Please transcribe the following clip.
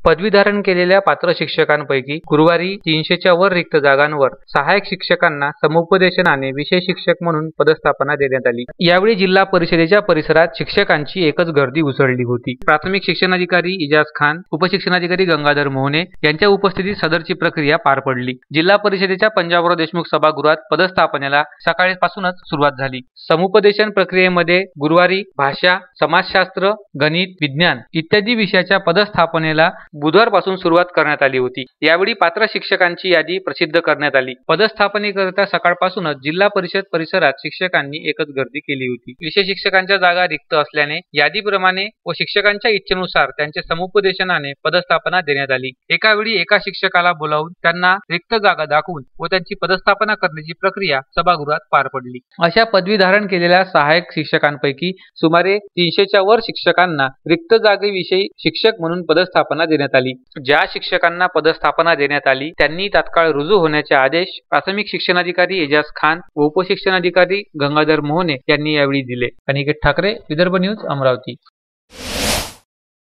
पदवी धारण केलेल्या पात्र शिक्षकांपैकी गुरुवारी 300च्या वर रिक्त जागांवर सहाय्यक शिक्षकांना समुपदेशनाने विषय शिक्षक म्हणून पदस्थापना देण्यात आली। यावेळी जिल्हा परिषदेच्या परिसरात शिक्षकांची एकच गर्दी उसळली होती। प्राथमिक शिक्षणाधिकारी इजाज खान, उपशिक्षणाधिकारी गंगाधर मोहने यांच्या उपस्थितीत सदरची प्रक्रिया पार पडली। जिल्हा परिषदेच्या पंजाबराव देशमुख सभागृहात पदस्थापनेला सकाळपासूनच सुरुवात झाली। समुपदेशन प्रक्रियेमध्ये गुरुवारी भाषा, समाजशास्त्र, गणित, विज्ञान इत्यादी विषयाच्या पदस्थापनेला बुधवारपासून सुरुवात करण्यात आली होती। यावेळी पात्र शिक्षकांची यादी प्रसिद्ध करण्यात आली। पदस्थापनेकरिता सकाळपासूनच जिल्हा परिषद परिसरात शिक्षकांनी एकच गर्दी केली होती। विषय शिक्षकांच्या जागा रिक्त असल्याने यादीप्रमाणे व शिक्षकांच्या इच्छेनुसार त्यांचे समुपदेशनाने पदस्थापना देण्यात आली। एका वेळी एका शिक्षकाला बोलावून त्यांना रिक्त जागा दाखवून व त्यांची पदस्थापना करण्याची प्रक्रिया सभागृहात पार पडली। अशा पदवी धारण केलेल्या सहाय्यक शिक्षकांपैकी सुमारे 300च्या वर शिक्षकांना रिक्त जागेविषयी शिक्षक म्हणून पदस्थापना देण्यात आली। ज्या शिक्षकांना पदस्थापना देण्यात आली त्यांनी तात्काळ रुजू होण्याचे आदेश प्राथमिक शिक्षणाधिकारी एजाज खान व उपशिक्षणाधिकारी गंगाधर मोहने यांनी यावेळी दिले। अनिकेत ठाकरे, विदर्भ न्यूज, अमरावती।